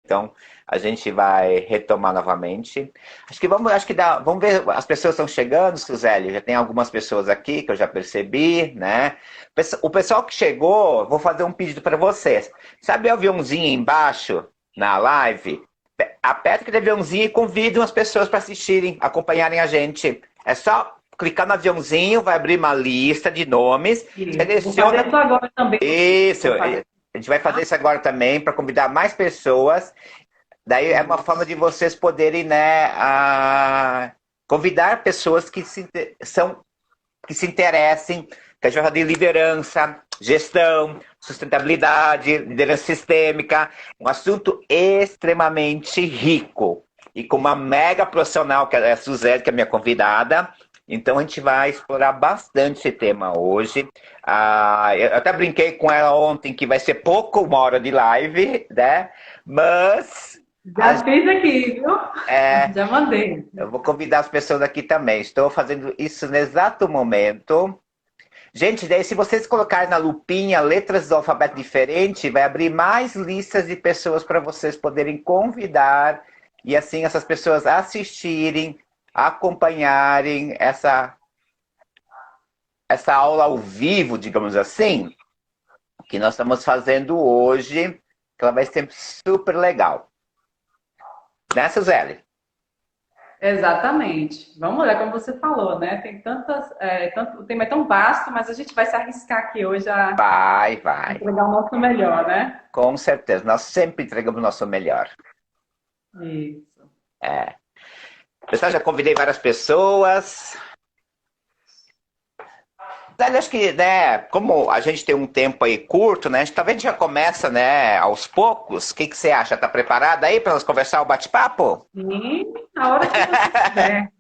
Então, a gente vai retomar novamente. Vamos ver, as pessoas estão chegando, Suzeli. Já tem algumas pessoas aqui que eu já percebi, né? O pessoal que chegou, vou fazer um pedido para vocês. Sabe o aviãozinho embaixo na live? Aperta aquele aviãozinho e convide umas pessoas para assistirem, acompanharem a gente. É só clicar no aviãozinho, vai abrir uma lista de nomes, Isso. Vou fazer seleciona. isso agora também. Isso, Vou fazer. a gente vai fazer isso agora também para convidar mais pessoas. Daí é uma forma Isso. de vocês poderem, né, convidar pessoas que se interessem, que a gente vai falar de liderança, gestão, sustentabilidade, liderança sistêmica, um assunto extremamente rico e com uma mega profissional, que é a Suzette, que é a minha convidada. Então a gente vai explorar bastante esse tema hoje. Eu até brinquei com ela ontem que vai ser pouco uma hora de live, né? Mas a, Já fiz aqui, viu? é, Já mandei. eu vou convidar as pessoas aqui também. Estou fazendo isso no exato momento. Gente, daí se vocês colocarem na lupinha letras do alfabeto diferente, vai abrir mais listas de pessoas para vocês poderem convidar e assim essas pessoas assistirem, acompanharem essa aula ao vivo, digamos assim, que nós estamos fazendo hoje, que ela vai ser super legal. Né, Suzeli? Exatamente. Vamos lá, como você falou, né? Tem tantas. O tema é tão vasto, mas a gente vai se arriscar aqui hoje a Vai, vai. entregar o nosso melhor, né? Com certeza. Nós sempre entregamos o nosso melhor. Isso. É. Pessoal, já convidei várias pessoas. Acho que, né, como a gente tem um tempo aí curto, né, a gente talvez já começa, né, aos poucos. O que você acha? Tá preparada aí para nós conversar o bate-papo? Sim, a hora que você quiser.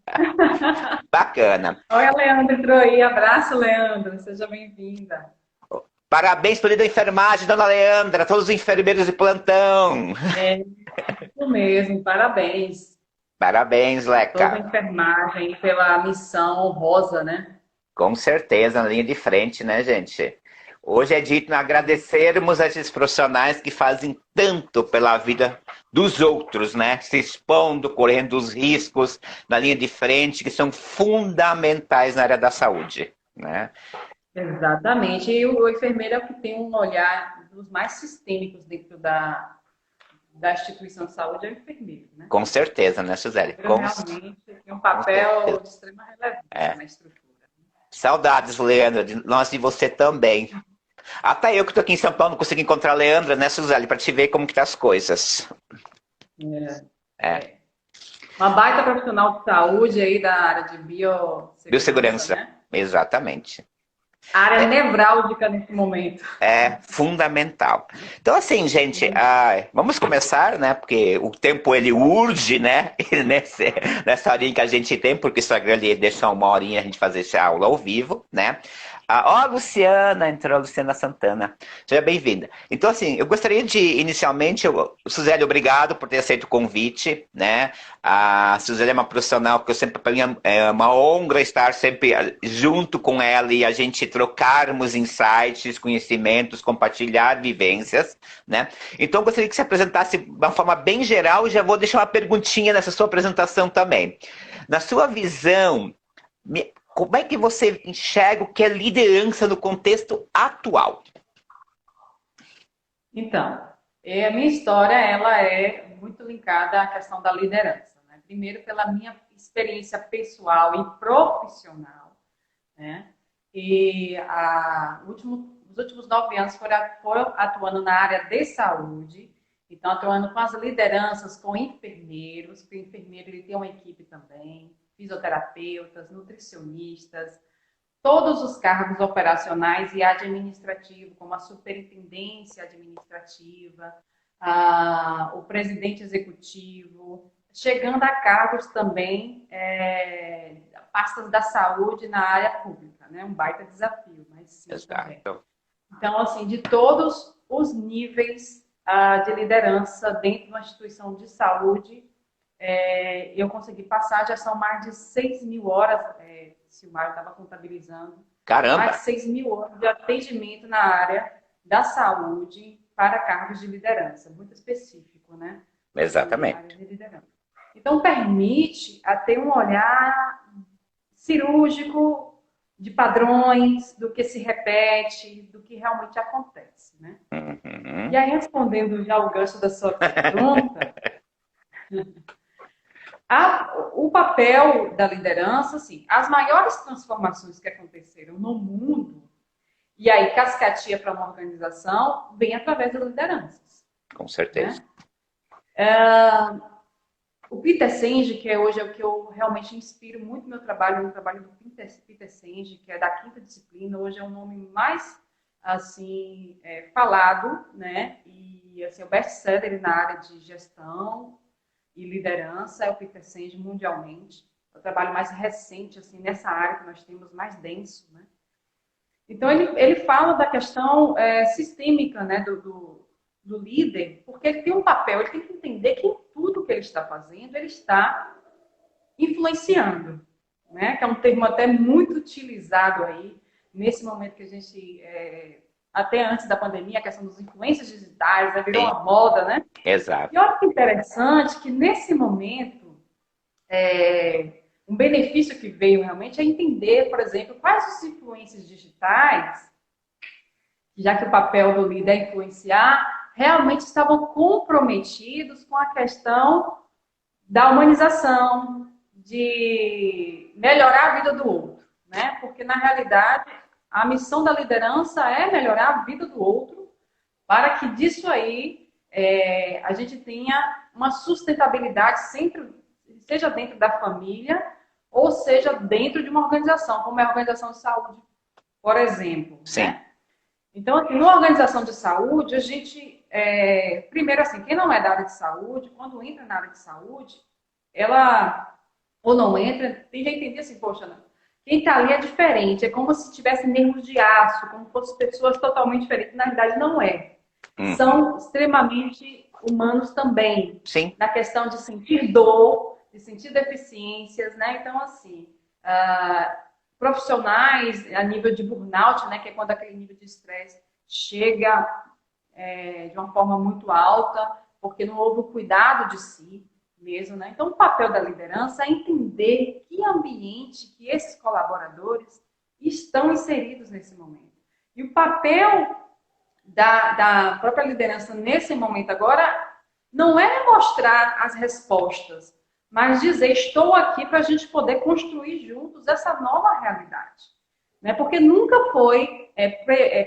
Bacana. Olha, a Leandra entrou aí. Abraço, Leandra. Seja bem-vinda. Parabéns pelo dia da enfermagem, dona Leandra, todos os enfermeiros de plantão. É isso mesmo, parabéns Parabéns, a toda a Leca. enfermagem pela missão honrosa, né? Com certeza, na linha de frente, né, gente? Hoje é dito agradecermos a esses profissionais que fazem tanto pela vida dos outros, né? Se expondo, correndo os riscos na linha de frente, que são fundamentais na área da saúde, né? Exatamente. E o enfermeiro é o que tem um olhar dos mais sistêmicos dentro da instituição de saúde, é o enfermeiro, né? Com certeza, né, Suzeli? Ele realmente tem um Com papel certeza. de extrema relevância É. na estrutura. Saudades, Leandra, de nós e você também. Até eu que estou aqui em São Paulo não consegui encontrar a Leandra, né, Suzeli, para te ver como que tá as coisas. É. É. Uma baita profissional de saúde aí da área de biossegurança, Biossegurança, né? exatamente. Área nevrálgica nesse momento. É fundamental. Então, assim, gente, vamos começar, né? Porque o tempo ele urge, né? Nessa horinha que a gente tem, porque o Instagram ele deixa uma horinha a gente fazer essa aula ao vivo, né? Ó, a Luciana, entrou a Luciana Santana. Seja bem-vinda. Então, assim, eu gostaria de, inicialmente, Suzeli, obrigado por ter aceito o convite, né? A Suzeli é uma profissional que eu sempre, para mim, é uma honra estar sempre junto com ela e a gente trocarmos insights, conhecimentos, compartilhar vivências, né? Então, eu gostaria que você apresentasse de uma forma bem geral e já vou deixar uma perguntinha nessa sua apresentação também. Na sua visão, como é que você enxerga o que é liderança no contexto atual? Então, a minha história ela é muito linkada à questão da liderança, né? Primeiro pela minha experiência pessoal e profissional, né? Os últimos 9 anos foram atuando na área de saúde, então atuando com as lideranças, com enfermeiros, porque o enfermeiro ele tem uma equipe também, fisioterapeutas, nutricionistas, todos os cargos operacionais e administrativos, como a superintendência administrativa, o presidente executivo, chegando a cargos também, pastas da saúde na área pública, né? Um baita desafio, mas sim também. Exato. Então, assim, de todos os níveis de liderança dentro de uma instituição de saúde, eu consegui passar, já são mais de 6 mil horas, se o Mário estava contabilizando, mais Caramba! de 6 mil horas de atendimento na área da saúde para cargos de liderança, muito específico, né? Exatamente. área de liderança. Então, permite a ter um olhar cirúrgico de padrões, do que se repete, do que realmente acontece, né? Uhum. E aí, respondendo já o gancho da sua pergunta, o papel da liderança, assim, as maiores transformações que aconteceram no mundo, e aí cascateia para uma organização, vem através das lideranças. Com certeza. Né? O Peter Senge, que hoje é o que eu realmente inspiro muito meu trabalho, o trabalho do Peter Senge, que é da quinta disciplina, hoje é o nome mais assim falado, né? E assim, o best-seller na área de gestão e liderança é o Peter Senge mundialmente. É o trabalho mais recente assim nessa área que nós temos mais denso, né? Então ele fala da questão sistêmica, né, do líder, porque ele tem um papel, ele tem que entender que em tudo que ele está fazendo, ele está influenciando, né? Que é um termo até muito utilizado aí, nesse momento que a gente, até antes da pandemia, a questão dos influências digitais, né? Virou uma moda, né? Exato. E olha que interessante que nesse momento, um benefício que veio realmente é entender, por exemplo, quais os influências digitais, já que o papel do líder é influenciar, realmente estavam comprometidos com a questão da humanização, de melhorar a vida do outro, né? Porque, na realidade, a missão da liderança é melhorar a vida do outro para que disso aí a gente tenha uma sustentabilidade sempre, seja dentro da família ou seja dentro de uma organização, como é a organização de saúde, por exemplo. Sim. Né? Então, assim, numa organização de saúde, a gente, primeiro assim, quem não é da área de saúde, quando entra na área de saúde, ela, ou não entra, tem gente que entende assim, poxa, não, quem está ali é diferente, é como se tivesse nervos de aço, como se fossem pessoas totalmente diferentes, na realidade não é. São extremamente humanos também. Sim. Na questão de sentir dor, de sentir deficiências, né? Então, assim, profissionais a nível de burnout, né, que é quando aquele nível de estresse chega de uma forma muito alta, porque não houve o cuidado de si mesmo, né? Então, o papel da liderança é entender que ambiente que esses colaboradores estão inseridos nesse momento. E o papel da própria liderança nesse momento agora não é mostrar as respostas, mas dizer, estou aqui para a gente poder construir juntos essa nova realidade. Né? Porque nunca foi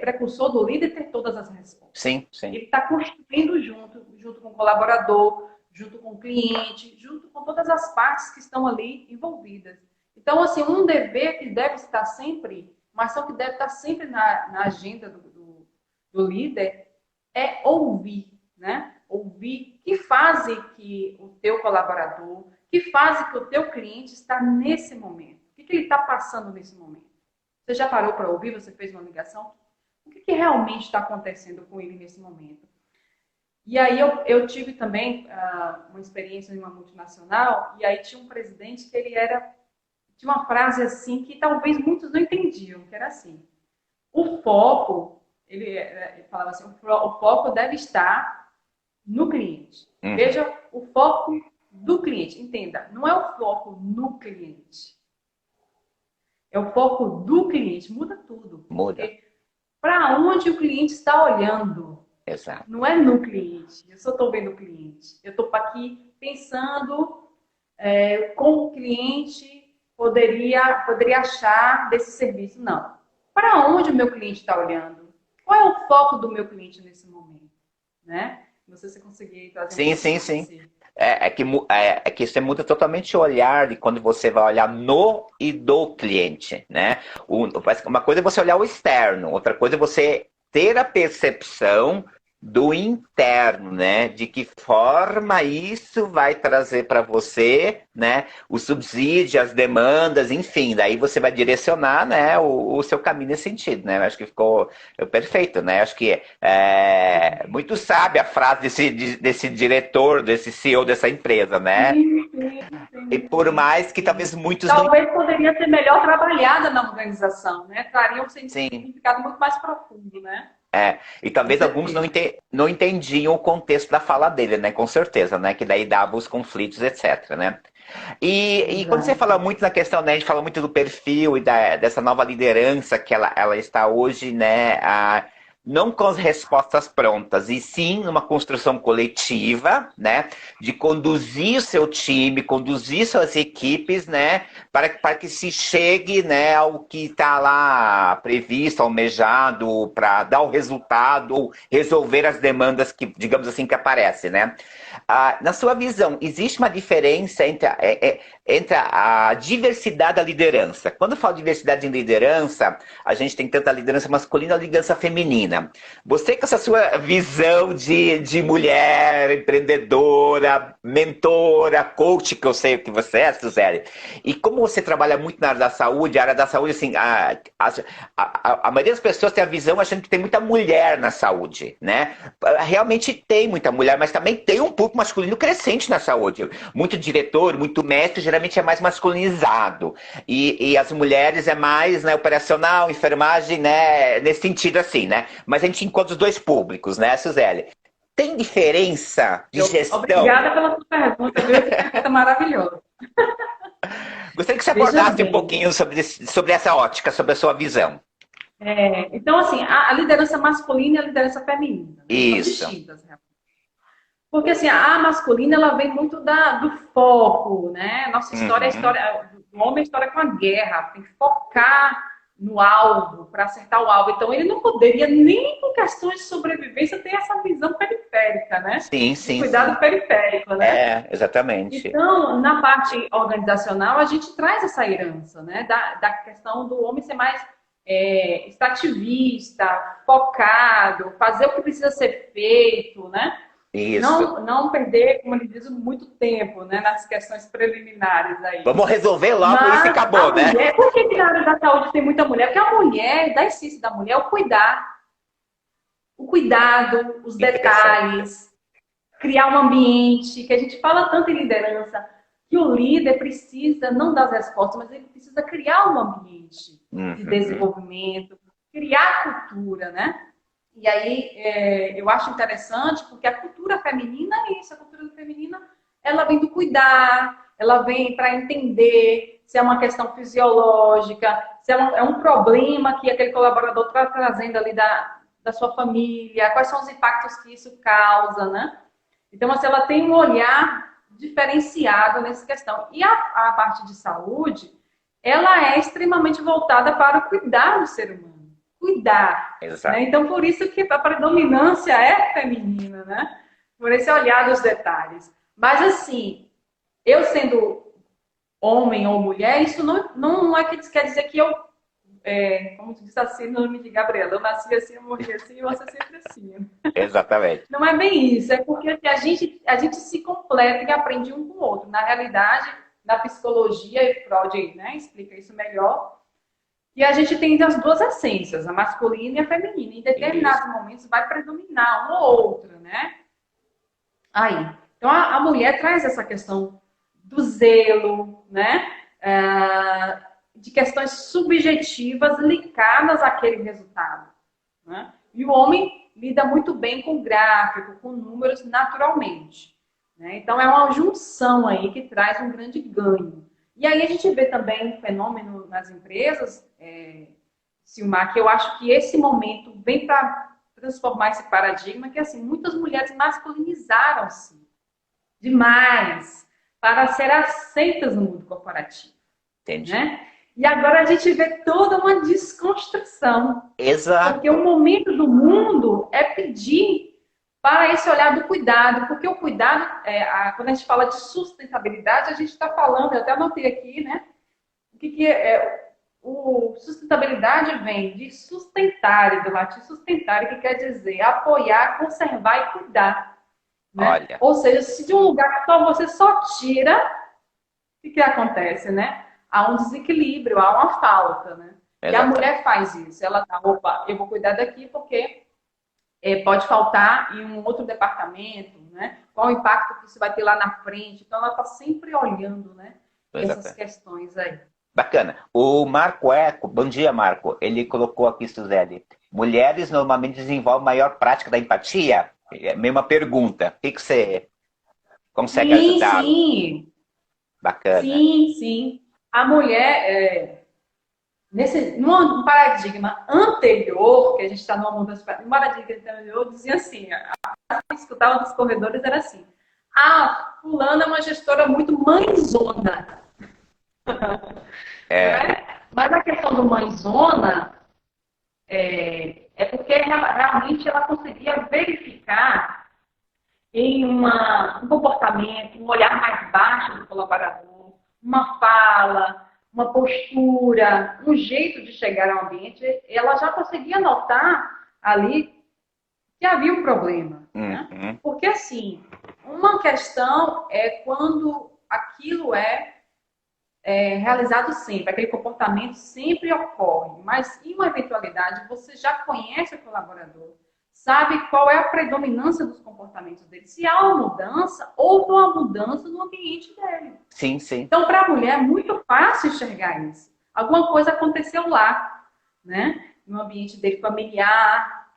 precursor do líder ter todas as respostas. Sim, sim. Ele está construindo junto com o colaborador, junto com o cliente, junto com todas as partes que estão ali envolvidas. Então, assim, um dever que deve estar sempre, uma ação que deve estar sempre na agenda do líder é ouvir, né? Ouvir que fase que o teu colaborador, que fase que o teu cliente está nesse momento. O que ele está passando nesse momento? Você já parou para ouvir? Você fez uma ligação? O que realmente está acontecendo com ele nesse momento? E aí eu tive também uma experiência em uma multinacional, e aí tinha um presidente que tinha uma frase assim que talvez muitos não entendiam, que era assim, o foco, ele falava assim, o foco deve estar no cliente. Veja o foco do cliente. Entenda, não é o foco no cliente. É o foco do cliente. Muda tudo. Muda. Para onde o cliente está olhando. Exato. Não é no cliente. Eu só estou vendo o cliente. Eu estou aqui pensando como o cliente poderia achar desse serviço. Não. Para onde o meu cliente está olhando? Qual é o foco do meu cliente nesse momento? Né? Não sei se você conseguir trazer Sim. É que você muda totalmente o olhar de quando você vai olhar no e do cliente, né? Uma coisa é você olhar o externo, outra coisa é você ter a percepção do interno, né? De que forma isso vai trazer para você, né? O subsídio, as demandas, enfim, daí você vai direcionar, né? O seu caminho nesse sentido, né? Eu acho que ficou perfeito, né? Acho que é muito sábia a frase desse diretor, desse CEO dessa empresa, né? Sim. E por mais que talvez muitos talvez poderia ser melhor trabalhada na organização, né? Traria um significado muito mais profundo, né? E Com talvez alguns certeza. não entendiam o contexto da fala dele, né? Com certeza, né? Que daí dava os conflitos, etc, né? E quando você fala Exato. muito na questão, né? A gente fala muito do perfil e dessa nova liderança que ela está hoje, né? Não com as respostas prontas, e sim numa construção coletiva, né? De conduzir o seu time, conduzir suas equipes, né? Para que se chegue, né, ao que está lá previsto, almejado, para dar o resultado ou resolver as demandas que, digamos assim, que aparecem, né? Na sua visão, existe uma diferença entre a diversidade da liderança? Quando eu falo diversidade em liderança, a gente tem tanto a liderança masculina e a liderança feminina. Você, com essa sua visão de mulher, empreendedora, mentora, coach, que eu sei o que você é, Suzeli, e como você trabalha muito na área da saúde, assim, a maioria das pessoas tem a visão achando que tem muita mulher na saúde, né? Realmente tem muita mulher, mas também tem um público masculino crescente na saúde. Muito diretor, muito mestre, geralmente é mais masculinizado. E as mulheres é mais, né, operacional, enfermagem, né, nesse sentido assim, né? Mas a gente encontra os dois públicos, né, Suzeli? Tem diferença de gestão? Obrigada pela sua pergunta, viu? Que pergunta maravilhosa. Gostaria que você Veja abordasse um bem, pouquinho sobre essa ótica, sobre a sua visão. então assim, a liderança masculina e a liderança feminina, né? São Isso. distintas, realmente. Porque assim, a masculina ela vem muito do foco, né? Nossa história é a Uhum. história do homem, é a história com a guerra, tem que focar no alvo para acertar o alvo. Então ele não poderia nem com questões de sobrevivência ter essa visão periférica, né? Sim, De sim, sim. cuidado periférico, né? Exatamente. Então, na parte organizacional, a gente traz essa herança, né? Da questão do homem ser mais extrativista, focado, fazer o que precisa ser feito, né? Isso. Não perder, como ele diz, muito tempo, né? Nas questões preliminares aí. Vamos resolver logo isso e Mas a acabou, né? mulher, por que na área da saúde tem muita mulher? Porque a mulher, da essência da mulher, é o cuidado, os Interessante. detalhes, criar um ambiente, que a gente fala tanto em liderança, que o líder precisa não das respostas, mas ele precisa criar um ambiente de Uhum. desenvolvimento, criar cultura, né? E aí eu acho interessante porque a cultura feminina é isso, a cultura feminina ela vem do cuidar, ela vem para entender se é uma questão fisiológica, se é um problema que aquele colaborador está trazendo ali da sua família, quais são os impactos que isso causa, né? Então, assim, ela tem um olhar diferenciado nessa questão. E a parte de saúde, ela é extremamente voltada para o cuidar do ser humano. Cuidar. Né? Exato. Então, por isso que a predominância é feminina, né? Por esse olhar dos detalhes. Mas, assim, eu sendo homem ou mulher, isso não é que quer dizer que eu como tu disse a síndrome de Gabriela, eu nasci assim, eu morri assim, e você sempre assim. Exatamente. Não é bem isso, é porque a gente se completa e aprende um com o outro. Na realidade, na psicologia, e Freud, né, explica isso melhor, e a gente tem as duas essências, a masculina e a feminina. Em Isso. determinados momentos vai predominar uma ou outra, né? Aí. Então a mulher traz essa questão do zelo, né? De questões subjetivas ligadas àquele resultado. Né? E o homem lida muito bem com gráfico, com números naturalmente. Né? Então é uma junção aí que traz um grande ganho. E aí a gente vê também um fenômeno nas empresas, Silmar, que eu acho que esse momento vem para transformar esse paradigma, que assim, muitas mulheres masculinizaram-se demais para ser aceitas no mundo corporativo. Entendi. Né? E agora a gente vê toda uma desconstrução, porque o Exato. momento do mundo é pedir para esse olhar do cuidado, porque o cuidado, quando a gente fala de sustentabilidade, a gente está falando, eu até anotei aqui, né? O que o sustentabilidade vem de sustentare, do latim sustentare, que quer dizer apoiar, conservar e cuidar. Né? Olha, Ou seja, se de um lugar que você só tira, o que acontece, né? Há um desequilíbrio, há uma falta, né? E a exatamente. mulher faz isso. Ela tá, opa, eu vou cuidar daqui porque pode faltar em um outro departamento, né? Qual o impacto que isso vai ter lá na frente? Então, ela está sempre olhando, né? Essas Exatamente. questões aí. Bacana. O Marco Eco, bom dia, Marco. Ele colocou aqui, Suzeli. mulheres normalmente desenvolvem maior prática da empatia? É a mesma pergunta. O que você consegue Sim, ajudá-lo? sim, Bacana. sim, sim. A mulher, num paradigma anterior, que a gente está numa mudança, no paradigma anterior, dizia assim, que escutava dos corredores era assim, fulana é uma gestora muito mãezona. É, Né? Mas a questão do mãezona porque realmente ela conseguia verificar em um comportamento, um olhar mais baixo do colaborador, uma fala, uma postura, um jeito de chegar ao ambiente, ela já conseguia notar ali que havia um problema. Né? uhum, Porque, assim, uma questão é quando aquilo realizado sempre, aquele comportamento sempre ocorre, mas em uma eventualidade você já conhece o colaborador, sabe qual é a predominância dos comportamentos dele. Se há uma mudança, houve uma mudança no ambiente dele. sim, sim. Então, para a mulher é muito fácil enxergar isso. Alguma coisa aconteceu lá, né? No ambiente dele familiar.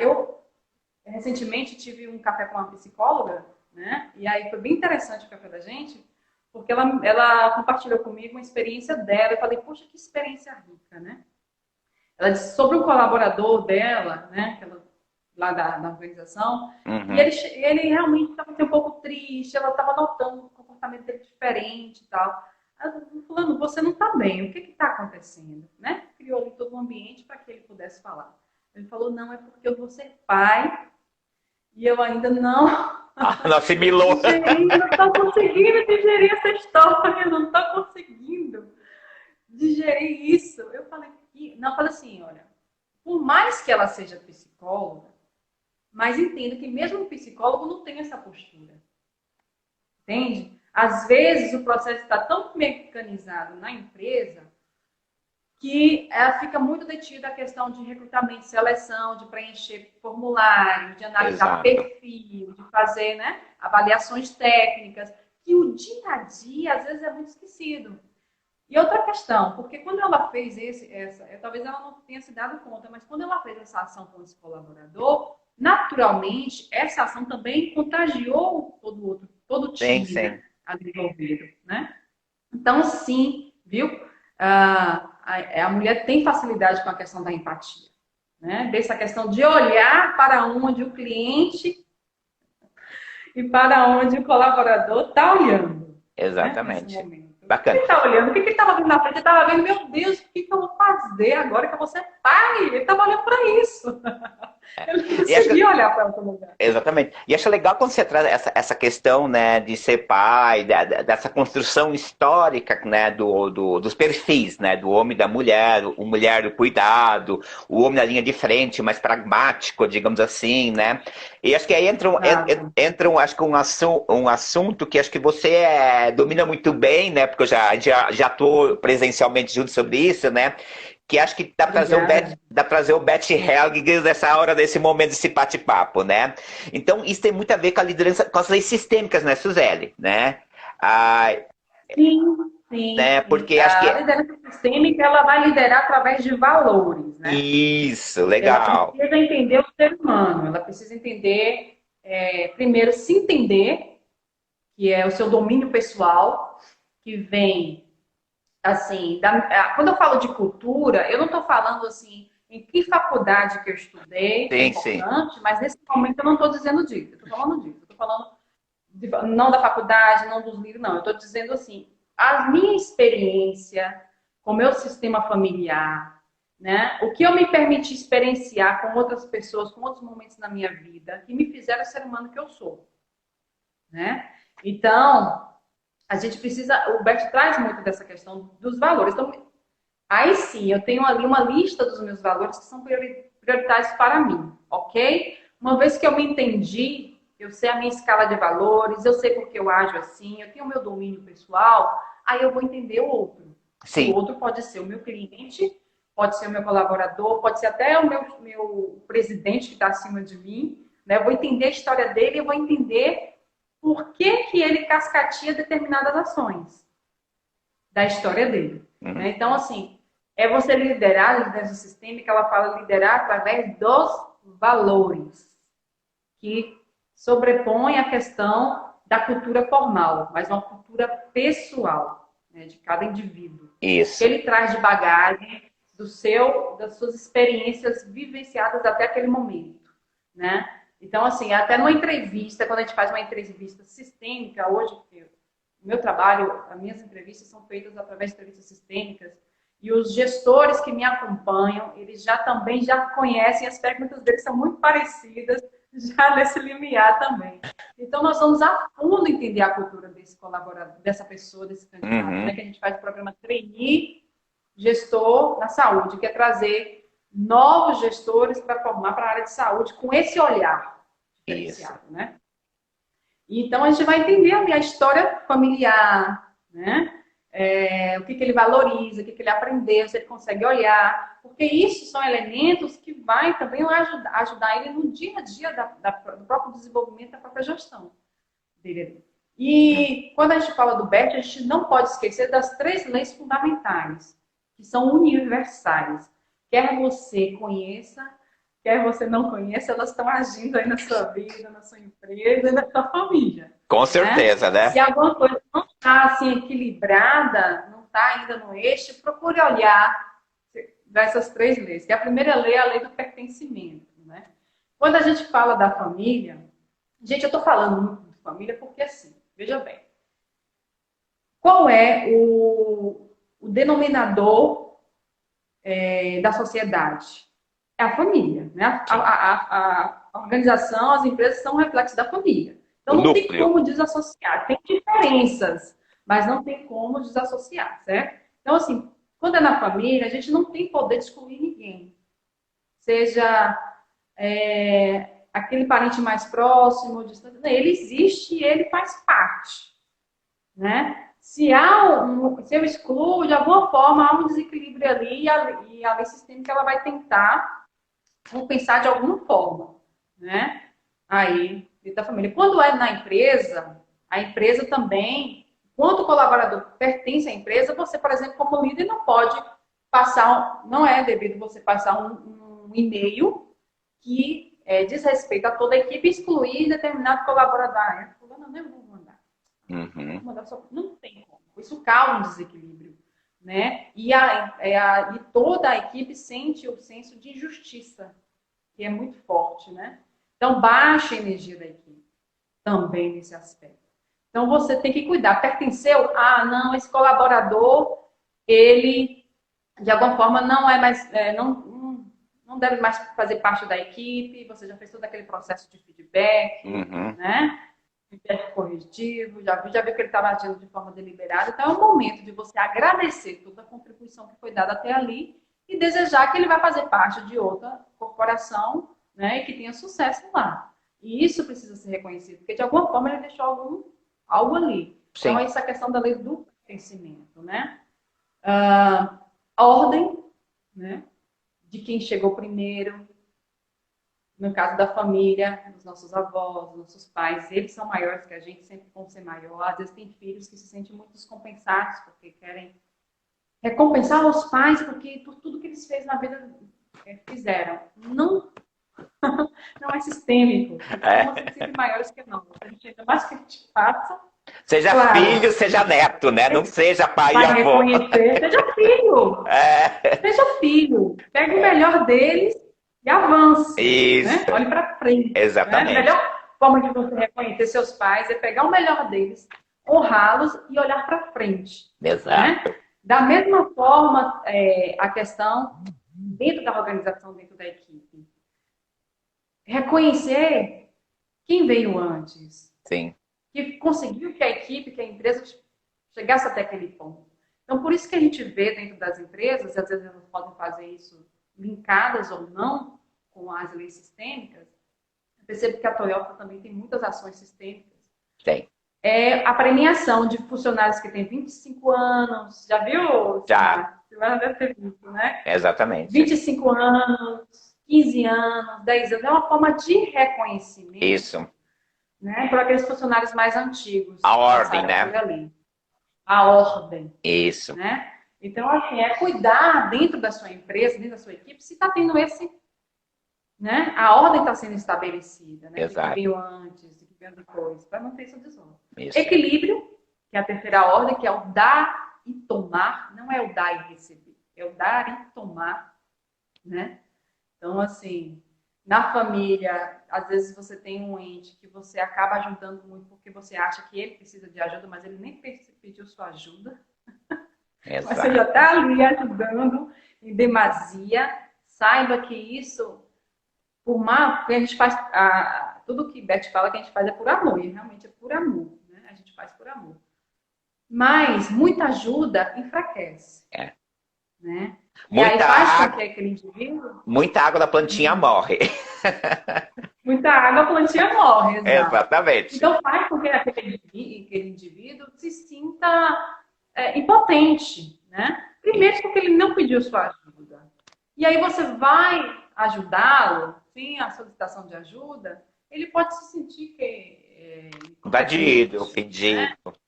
Eu recentemente tive um café com uma psicóloga, né? E aí foi bem interessante o café da gente, porque ela compartilhou comigo uma experiência dela. Eu falei, poxa, que experiência rica, né? Ela disse sobre um colaborador dela, né? Lá da organização, e Uhum. ele realmente estava assim, um pouco triste, ela estava notando o comportamento dele diferente e tal. Ela falou, fulano, você não está bem, o que está acontecendo? Né? Criou ali todo um ambiente para que ele pudesse falar. Ele falou, não, é porque eu vou ser pai e eu ainda não Ah, não assimilou. digeri, não estou conseguindo digerir essa história, não estou conseguindo digerir isso. Eu falei, não, eu falei assim, olha, por mais que ela seja psicóloga, mas entenda que mesmo um psicólogo não tem essa postura. Entende? Às vezes o processo está tão mecanizado na empresa que ela fica muito detida a questão de recrutamento e seleção, de preencher formulários, de analisar Exato. perfil, de fazer, né, avaliações técnicas, que o dia a dia às vezes é muito esquecido. E outra questão, porque quando ela fez talvez ela não tenha se dado conta, mas quando ela fez essa ação com esse colaborador, naturalmente essa ação também contagiou todo o Sim, time, sim. né, ali envolvido, né? Então, sim, viu? A mulher tem facilidade com a questão da empatia, né? Dessa questão de olhar para onde o cliente e para onde o colaborador está olhando, né? Nesse Exatamente. momento. O que Bacana. ele está olhando? O que ele estava vendo na frente? Ele estava vendo, meu Deus, o que eu vou fazer agora que eu vou ser pai? Ele estava olhando para isso. Ele não E acho que conseguia olhar para outro lugar. exatamente. E acho legal quando você traz essa questão, né, de ser pai, dessa construção histórica, né, dos perfis, né, do homem e da mulher, o mulher do cuidado, o homem na linha de frente, mais pragmático, digamos assim, né? E acho que aí Exato. acho que um assunto que acho que você domina muito bem, né, porque eu já tô presencialmente junto sobre isso, né? Que acho que Obrigada. dá pra trazer o Beth Helg nessa hora, desse momento desse bate-papo, né? Então, isso tem muito a ver com a liderança, com as leis sistêmicas, né, Suzeli, né? Ah, Sim, sim, né? sim. Porque acho A que liderança sistêmica, ela vai liderar através de valores, né? isso, Ela legal. precisa entender o ser humano, ela precisa entender, primeiro, se entender, que é o seu domínio pessoal, que vem, assim, quando eu falo de cultura, eu não estou falando, assim, em que faculdade que eu estudei, que é Sim, sim. importante, mas nesse momento eu não estou dizendo disso, eu estou falando disso, eu estou falando não da faculdade, não dos livros, não, eu estou dizendo assim, a minha experiência com o meu sistema familiar, né? O que eu me permiti experienciar com outras pessoas, com outros momentos na minha vida, que me fizeram ser humano que eu sou, né? Então, a gente precisa, o Bert traz muito dessa questão dos valores. Então, aí sim, eu tenho ali uma lista dos meus valores que são prioritários para mim, ok? Uma vez que eu me entendi, eu sei a minha escala de valores, eu sei porque eu ajo assim, eu tenho o meu domínio pessoal, aí eu vou entender o outro. O Sim. outro pode ser o meu cliente, pode ser o meu colaborador, pode ser até o meu presidente que está acima de mim, né? Eu vou entender a história dele, eu vou entender por que ele cascateia determinadas ações da história dele. Uhum. Né? Então, assim, É você liderar, a liderança sistêmica, ela fala liderar através dos valores, que sobrepõe a questão da cultura formal, mas uma cultura pessoal, né, de cada indivíduo. Isso. Que ele traz de bagagem das suas experiências vivenciadas até aquele momento, né? Então, assim, até numa entrevista, quando a gente faz uma entrevista sistêmica, hoje, o meu trabalho, as minhas entrevistas são feitas através de entrevistas sistêmicas, e os gestores que me acompanham, eles também já conhecem, as perguntas deles são muito parecidas, já nesse limiar também. Então, nós vamos a fundo entender a cultura desse colaborador, dessa pessoa, desse candidato, né? Que a gente faz o programa Trainee Gestor na Saúde, que é trazer novos gestores para formar para a área de saúde com esse olhar diferenciado, né? Então, a gente vai entender a história familiar, né? O que ele valoriza, o que ele aprendeu, se ele consegue olhar, porque isso são elementos que vai também ajudar ele no dia a dia do próprio desenvolvimento da própria gestão dele. E quando a gente fala do BERT, a gente não pode esquecer das 3 leis fundamentais, que são universais. Quer você conheça, quer você não conheça, elas estão agindo aí na sua vida, na sua empresa, na sua família. Com certeza, né? Se alguma coisa não está assim, equilibrada, não está ainda no eixo, procure olhar dessas 3 leis. Que a primeira lei é a lei do pertencimento, né? Quando a gente fala da família, gente, eu estou falando muito de família porque assim, veja bem, qual é o denominador da sociedade? É a família, né? A organização, as empresas são um reflexo da família. Então, não tem como desassociar. Tem diferenças, mas não tem como desassociar, certo? Então, assim, quando é na família, a gente não tem poder de excluir ninguém. Seja aquele parente mais próximo, distante, ele existe e ele faz parte, né? Se eu excluo, de alguma forma, há um desequilíbrio ali e a lei sistêmica ela vai tentar compensar de alguma forma, né? Aí, da família. Quando é na empresa, a empresa também, quando o colaborador pertence à empresa, você, por exemplo, como líder, não pode passar, não é devido você passar um e-mail que diz respeito a toda a equipe, excluir determinado colaborador. Não vou mandar. Vou mandar só. Não tem como. Isso causa um desequilíbrio, né? E toda a equipe sente o senso de injustiça, que é muito forte, né? Então, baixa a energia da equipe também nesse aspecto. Então, você tem que cuidar. Pertenceu? Ah, não, esse colaborador, ele, de alguma forma, não é mais, não deve mais fazer parte da equipe, você já fez todo aquele processo de feedback, né? Feedback corretivo, já viu que ele estava agindo de forma deliberada. Então, é o momento de você agradecer toda a contribuição que foi dada até ali e desejar que ele vai fazer parte de outra corporação, né, e que tenha sucesso lá. E isso precisa ser reconhecido, porque de alguma forma ele deixou algo ali. Sim. Então, essa questão da lei do pertencimento, né? A ordem, né, de quem chegou primeiro, no caso da família, dos nossos avós, dos nossos pais, eles são maiores que a gente, sempre vão ser maior. Às vezes tem filhos que se sentem muito descompensados, porque querem recompensar os pais por tudo que eles fizeram. Não é sistêmico. Então, são sempre maiores que nós. A gente ainda mais que a gente faça. Seja filho, seja neto, né? Não seja pai e avô. Seja filho. Seja filho. Pega o melhor deles e avance. Isso. Né? Olhe para frente. Exatamente. Né? A melhor forma de você reconhecer seus pais é pegar o melhor deles, honrá-los e olhar para frente. Exato. Né? Da mesma forma, a questão dentro da organização, dentro da equipe. Reconhecer quem veio antes. Sim. Que conseguiu que a equipe, que a empresa chegasse até aquele ponto. Então, por isso que a gente vê dentro das empresas, e às vezes elas podem fazer isso linkadas ou não com as leis sistêmicas. Eu percebo que a Toyota também tem muitas ações sistêmicas. Tem. A premiação de funcionários que têm 25 anos. Já viu? Já. Você vai deve ter visto, né? Exatamente. 25 anos, 15 anos, 10 anos. É uma forma de reconhecimento. Isso. Né? Para aqueles funcionários mais antigos. A ordem, né? A ordem. Isso. Né? Então, assim, é cuidar dentro da sua empresa, dentro da sua equipe, se está tendo esse, né? A ordem está sendo estabelecida, né? De que Exato. veio antes, de que veio depois, para não ter essa desordem. Isso. Equilíbrio, que é a terceira ordem, que é o dar e tomar, não é o dar e receber, é o dar e tomar, né? Então, assim, na família, às vezes você tem um ente que você acaba ajudando muito porque você acha que ele precisa de ajuda, mas ele nem pediu sua ajuda. Mas você já Exato. está ali ajudando em demasia. Saiba que isso, por mal, que a gente faz, tudo que Beth fala que a gente faz é por amor, e realmente é por amor, né? A gente faz por amor. Mas muita ajuda enfraquece, É. né? E aí Muita faz com água, que aquele indivíduo, muita água da plantinha morre. muita água, a plantinha morre, exato. Exatamente. Então faz com que aquele indivíduo se sinta impotente, né? Primeiro Isso. porque ele não pediu sua ajuda. E aí você vai ajudá-lo, sem a solicitação de ajuda, ele pode se sentir Invadido, incompetente, né? ofendido.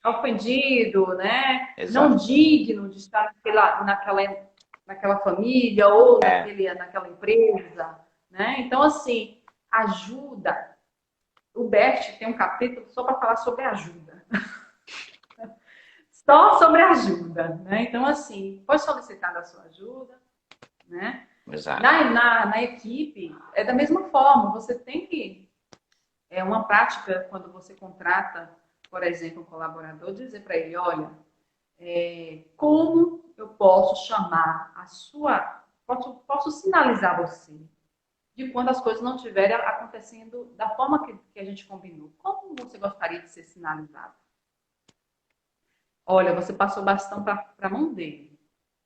Ofendido, né? Não Exato. digno de estar naquela família ou É, naquela empresa, né? Então, assim, ajuda. O Bert tem um capítulo só para falar sobre ajuda. Só sobre ajuda, né? Então, assim, foi solicitada a sua ajuda, né? exato. Na equipe, é da mesma forma, você tem que. É uma prática quando você contrata, por exemplo, um colaborador, dizer para ele: olha, como eu posso chamar a sua. Posso sinalizar você de quando as coisas não estiverem acontecendo da forma que a gente combinou. Como você gostaria de ser sinalizado? Olha, você passou o bastão para a mão dele,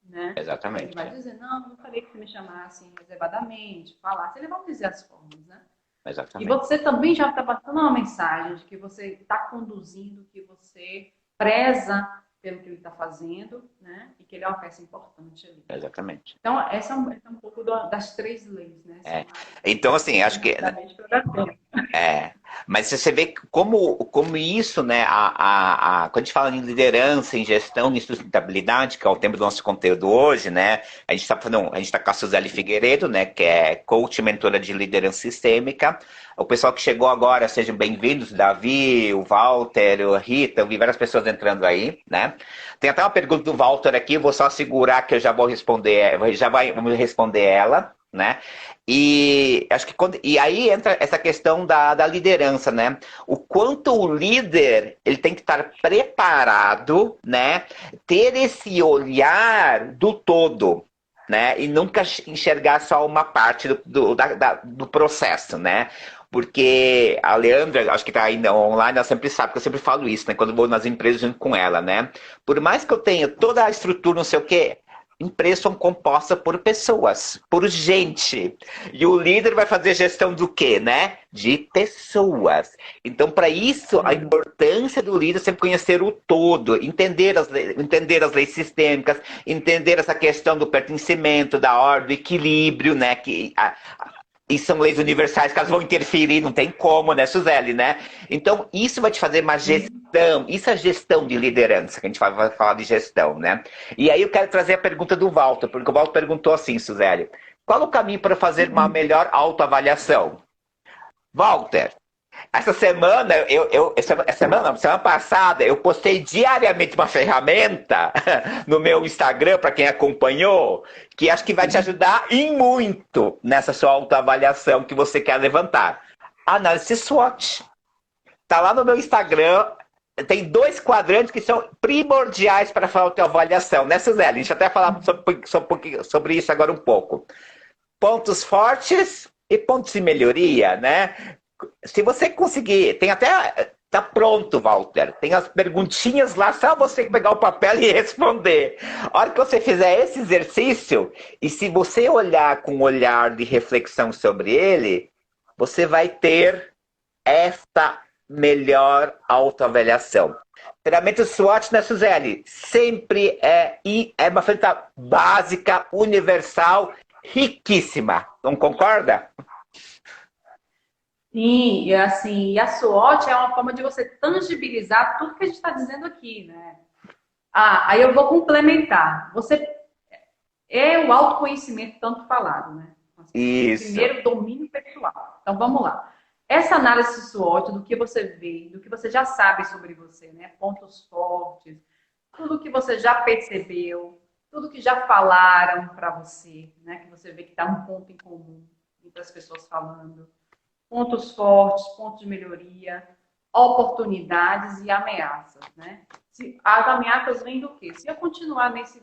né? Aí ele vai Exatamente. dizer, não, eu gostaria que você me chamasse reservadamente, falasse. Ele vai dizer as formas, né? E Exatamente. você também já está passando uma mensagem de que você está conduzindo, que você preza pelo que ele está fazendo, né? E que ele é uma peça importante ali. Exatamente. Então, essa é um pouco das três leis, né? É. São mais, Então, assim, acho que rapidamente para dar tempo. é, mas você vê como isso, né? Quando a gente fala em liderança, em gestão, em sustentabilidade, que é o tema do nosso conteúdo hoje, né? A gente está com a Suzeli Figueiredo, né? Que é coach e mentora de liderança sistêmica. O pessoal que chegou agora, sejam bem-vindos, Davi, o Walter, a Rita, eu vi várias pessoas entrando aí, né? Tem até uma pergunta do Walter aqui, eu vou só segurar que eu já vou responder, vamos responder ela, né? E acho que e aí entra essa questão da liderança, né? O quanto o líder ele tem que estar preparado, né? Ter esse olhar do todo, né? E nunca enxergar só uma parte do processo, né? Porque a Leandra, acho que está ainda online, ela sempre sabe que eu sempre falo isso, né? Quando eu vou nas empresas junto com ela, né? Por mais que eu tenha toda a estrutura, não sei o quê, empresas são compostas por pessoas, por gente. E o líder vai fazer gestão do quê, né? De pessoas. Então, para isso, a importância do líder é sempre conhecer o todo, entender as leis sistêmicas, entender essa questão do pertencimento, da ordem, do equilíbrio, né? E são leis universais que elas vão interferir, não tem como, né, Suzeli, né? Então, isso vai te fazer uma gestão, isso é gestão de liderança, que a gente vai falar de gestão, né? E aí eu quero trazer a pergunta do Walter, porque o Walter perguntou assim, Suzeli, qual o caminho para fazer uma melhor autoavaliação? Walter, essa semana, semana passada, eu postei diariamente uma ferramenta no meu Instagram, para quem acompanhou, que acho que vai te ajudar em muito nessa sua autoavaliação que você quer levantar. Análise SWOT. Tá lá no meu Instagram, tem dois quadrantes que são primordiais para a autoavaliação, né, Suzeli? A gente até falar sobre isso agora um pouco. Pontos fortes e pontos de melhoria, né? Se você conseguir, tem até. Tá pronto, Walter. Tem as perguntinhas lá, só você pegar o papel e responder. A hora que você fizer esse exercício, e se você olhar com um olhar de reflexão sobre ele, você vai ter esta melhor autoavaliação. Treinamento SWOT, né, Suzeli? Sempre é uma ferramenta básica, universal, riquíssima. Não concorda? Sim, e assim, e a SWOT é uma forma de você tangibilizar tudo que a gente está dizendo aqui, né? Aí eu vou complementar. Você é o autoconhecimento tanto falado, né? Isso. Primeiro, domínio pessoal. Então, vamos lá. Essa análise SWOT, do que você vê, do que você já sabe sobre você, né? Pontos fortes, tudo que você já percebeu, tudo que já falaram para você, né? Que você vê que está um ponto em comum entre as pessoas falando. Pontos fortes, pontos de melhoria, oportunidades e ameaças, né? As ameaças vêm do quê? Se eu continuar nesse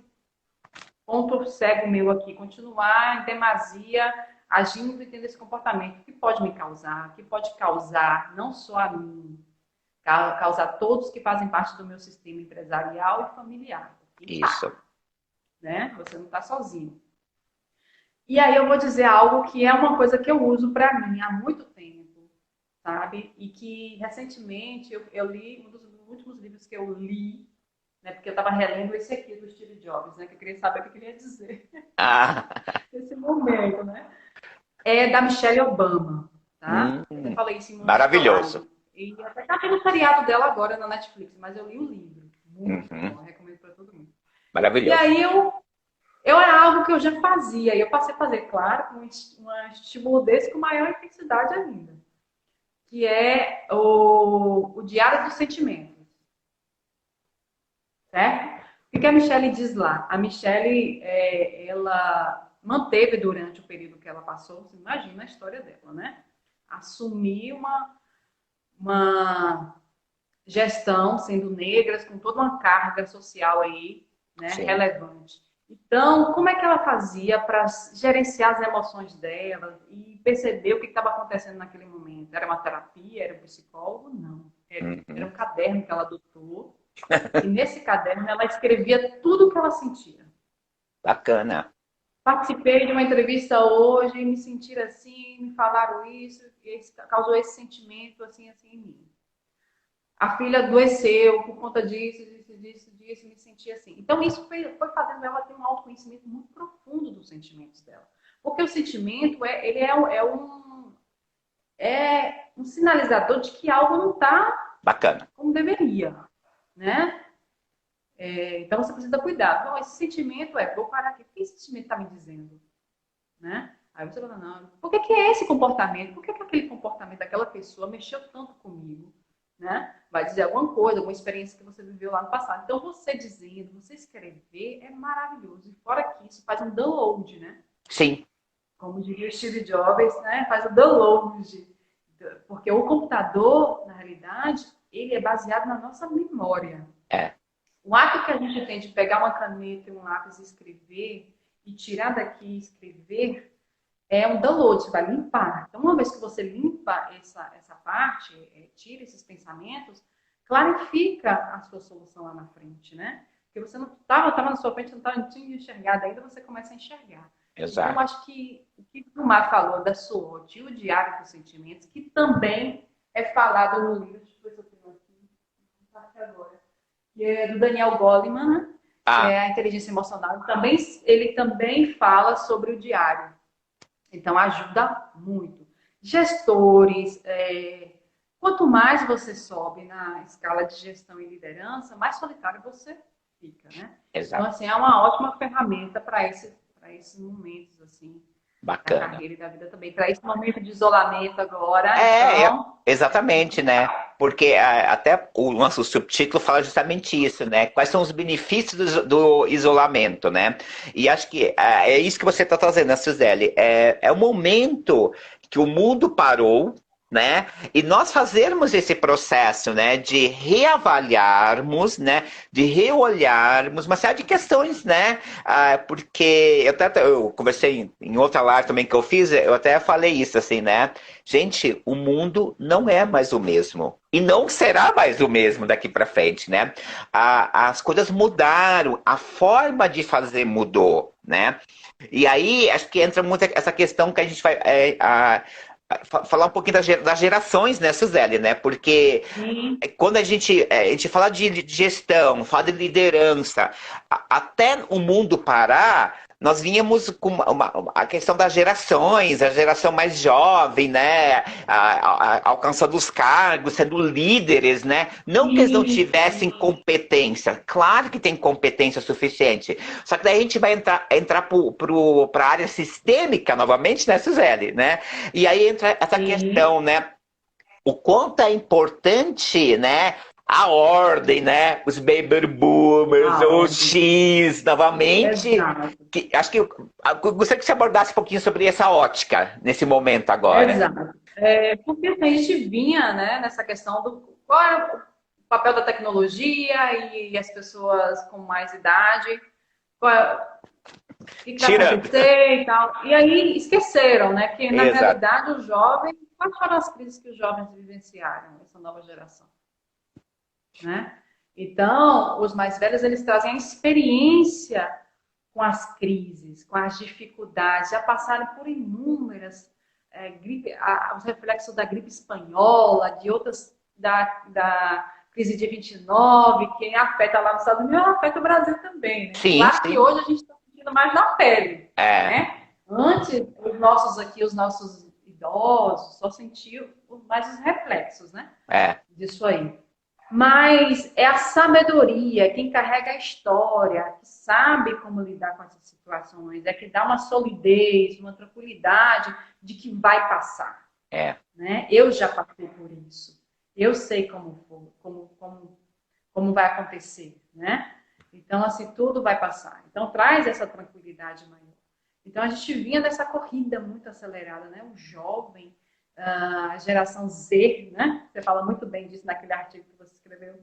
ponto cego meu aqui, continuar em demasia agindo e tendo esse comportamento, que pode me causar, que pode causar não só a mim, causar todos que fazem parte do meu sistema empresarial e familiar. Isso. Né? Você não está sozinho. E aí eu vou dizer algo que é uma coisa que eu uso para mim há muito tempo, sabe? E que recentemente eu li, um dos últimos livros que eu li, né? Porque eu estava relendo esse aqui do Steve Jobs, né? Que eu queria saber o que ele ia dizer nesse momento, né? É da Michelle Obama, tá? Eu falei isso em um Maravilhoso. E até tá tendo o seriado dela agora na Netflix, mas eu li o livro. Muito bom, recomendo para todo mundo. Maravilhoso. E aí era algo que eu já fazia, e eu passei a fazer, claro, com um estímulo desse com maior intensidade ainda, que é o Diário dos Sentimentos. Certo? O que a Michelle diz lá? A Michelle, ela manteve durante o período que ela passou, você imagina a história dela, né? Assumir uma gestão, sendo negras, com toda uma carga social aí, né, relevante. Então, como é que ela fazia para gerenciar as emoções dela e perceber o que estava acontecendo naquele momento? Era uma terapia? Era um psicólogo? Não. Era um caderno que ela adotou. E nesse caderno ela escrevia tudo o que ela sentia. Bacana. Participei de uma entrevista hoje, me sentiram assim, me falaram isso, causou esse sentimento assim, assim em mim. A filha adoeceu por conta disso, me sentia assim. Então, isso foi fazendo ela ter um autoconhecimento muito profundo dos sentimentos dela. Porque o sentimento, ele é um sinalizador de que algo não está como deveria, né? Então, você precisa cuidar. Bom, esse sentimento vou parar aqui. O que esse sentimento está me dizendo? Né? Aí você fala, não, por que é esse comportamento? Por que aquele comportamento daquela pessoa mexeu tanto comigo? Né? Vai dizer alguma coisa, alguma experiência que você viveu lá no passado. Então, você dizendo, você escrever é maravilhoso. E fora que isso faz um download, né? Sim. Como diria o Steve Jobs, né? Faz um download. Porque o computador, na realidade, ele é baseado na nossa memória. O ato que a gente tem de pegar uma caneta e um lápis e escrever, e tirar daqui e escrever, é um download, você vai limpar. Então, uma vez que você limpa essa parte, tira esses pensamentos, clarifica a sua solução lá na frente, né? Porque você não estava na sua frente, não tinha enxergado ainda, você começa a enxergar. Exato. Então, acho que o que o Mar falou da SWOT e o Diário dos Sentimentos, que também é falado no livro, deixa eu ver se eu tenho aqui agora, que é do Daniel Goleman, né? Que é a inteligência emocional. Ele também fala sobre o diário. Então, ajuda muito. Gestores, quanto mais você sobe na escala de gestão e liderança, mais solitário você fica, né? Exato. Então, assim, é uma ótima ferramenta para esses momentos, assim, bacana, da carreira e da vida também. Para esse momento de isolamento agora. Exatamente, né? Porque até o nosso subtítulo fala justamente isso, né? Quais são os benefícios do isolamento, né? E acho que é isso que você está trazendo, né, Suzeli? É o momento que o mundo parou, né? E nós fazermos esse processo, né, de reavaliarmos, né, de reolharmos uma série de questões, né? Porque eu conversei em outra live também que eu fiz, eu até falei isso assim, né? Gente, o mundo não é mais o mesmo. E não será mais o mesmo daqui para frente, né? As coisas mudaram, a forma de fazer mudou, né? E aí, acho que entra muito essa questão que a gente vai falar um pouquinho das gerações, né, Suzeli, né? Porque quando a gente fala de gestão, fala de liderança, até o mundo parar, nós vínhamos com a questão das gerações, a geração mais jovem, né? Alcançando os cargos, sendo líderes, né? Não que eles não tivessem competência, claro que tem competência suficiente. Só que daí a gente vai entrar para a área sistêmica novamente, né, Suzeli? Né? E aí entra essa questão, né? O quanto é importante, né? A ordem, né? Os baby boomers, o X, novamente. Acho que eu gostaria que você abordasse um pouquinho sobre essa ótica nesse momento agora. Exato. Porque a gente vinha, né, nessa questão do qual é o papel da tecnologia e as pessoas com mais idade, o que vai acontecer e tal. E aí esqueceram, né, que na realidade os jovens, quais foram as crises que os jovens vivenciaram, essa nova geração? Né? Então, os mais velhos, eles trazem a experiência com as crises, com as dificuldades, já passaram por inúmeras os reflexos da gripe espanhola, de outras, da crise de 29, que afeta lá nos Estados Unidos, afeta o Brasil também. Né? Sim, claro que hoje a gente está sentindo mais na pele. Né? Antes, os nossos idosos só sentiam mais os reflexos, né? Disso aí. Mas é a sabedoria, quem carrega a história, que sabe como lidar com essas situações, é que dá uma solidez, uma tranquilidade de que vai passar. Né? Eu já passei por isso. Eu sei como vai acontecer. Né? Então, assim, tudo vai passar. Então, traz essa tranquilidade maior. Então, a gente vinha dessa corrida muito acelerada, né? O jovem, a geração Z, né? Você fala muito bem disso naquele artigo que você escreveu.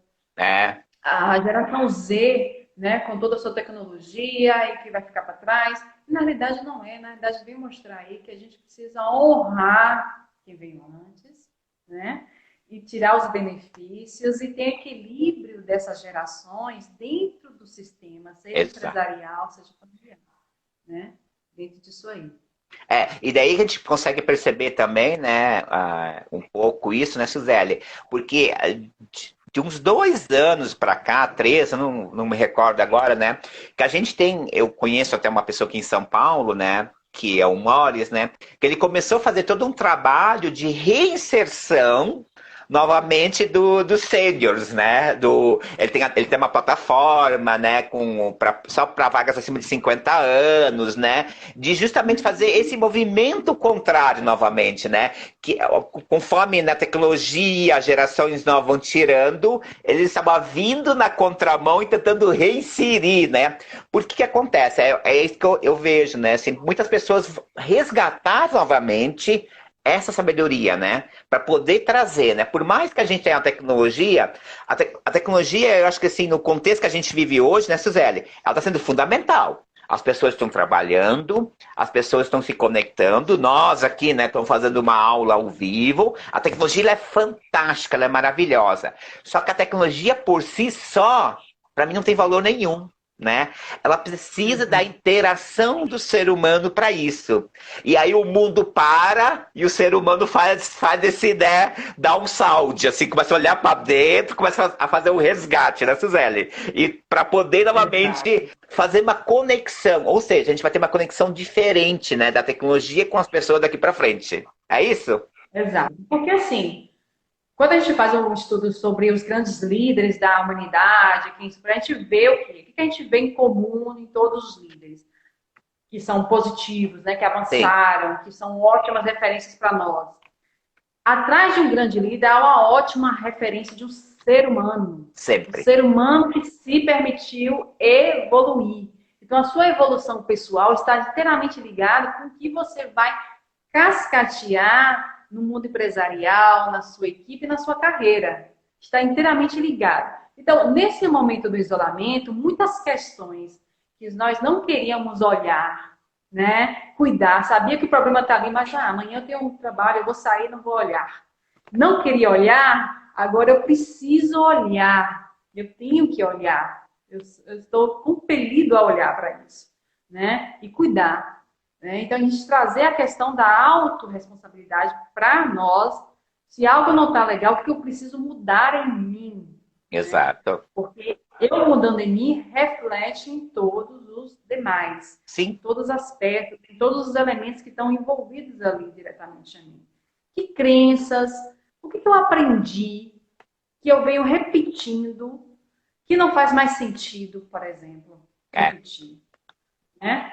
A geração Z, né? Com toda a sua tecnologia e que vai ficar para trás. Na realidade, não é. Na realidade, vem mostrar aí que a gente precisa honrar quem veio antes, né? E tirar os benefícios e ter equilíbrio dessas gerações dentro do sistema, seja empresarial, seja familiar, né? Dentro disso aí. E daí a gente consegue perceber também, né, um pouco isso, né, Suzeli? Porque de uns 2 anos para cá, 3, eu não me recordo agora, né, que a gente tem, eu conheço até uma pessoa aqui em São Paulo, né, que é o Morris, né, que ele começou a fazer todo um trabalho de reinserção novamente dos seniors, né? Ele tem uma plataforma, né? Só para vagas acima de 50 anos, né? De justamente fazer esse movimento contrário novamente, né? Que conforme na tecnologia as gerações novas vão tirando, eles estavam vindo na contramão e tentando reinserir, né? Por que acontece? É isso que eu vejo, né? Assim, muitas pessoas resgatar novamente essa sabedoria, né? Para poder trazer, né? Por mais que a gente tenha a tecnologia, a tecnologia, eu acho que assim, no contexto que a gente vive hoje, né, Suzeli? Ela está sendo fundamental. As pessoas estão trabalhando, as pessoas estão se conectando, nós aqui, né, estamos fazendo uma aula ao vivo. A tecnologia ela é fantástica, ela é maravilhosa. Só que a tecnologia por si só, para mim, não tem valor nenhum. Né? Ela precisa da interação do ser humano para isso. E aí o mundo para e o ser humano faz esse, né, dar um salto, assim, começa a olhar para dentro, começa a fazer um resgate, né, Suzeli? E para poder novamente fazer uma conexão, ou seja, a gente vai ter uma conexão diferente, né, da tecnologia com as pessoas daqui para frente. É isso? Exato. Porque assim, quando a gente faz um estudo sobre os grandes líderes da humanidade, a gente vê o quê? O que a gente vê em comum em todos os líderes? Que são positivos, né? Que avançaram, que são ótimas referências para nós. Atrás de um grande líder há uma ótima referência de um ser humano. Sempre. Um ser humano que se permitiu evoluir. Então, a sua evolução pessoal está inteiramente ligada com o que você vai cascatear no mundo empresarial, na sua equipe, na sua carreira. Está inteiramente ligado. Então, nesse momento do isolamento, muitas questões que nós não queríamos olhar, né? Cuidar, sabia que o problema está ali, mas amanhã eu tenho um trabalho, eu vou sair, não vou olhar. Não queria olhar, agora eu preciso olhar. Eu tenho que olhar. Eu estou compelido a olhar para isso, né? E cuidar. Então, a gente trazer a questão da autorresponsabilidade para nós. Se algo não está legal, o que eu preciso mudar em mim? Exato. Porque eu mudando em mim reflete em todos os demais, Sim. em todos os aspectos, em todos os elementos que estão envolvidos ali diretamente a mim. Que crenças, o que eu aprendi, que eu venho repetindo, que não faz mais sentido, por exemplo, repetir, né?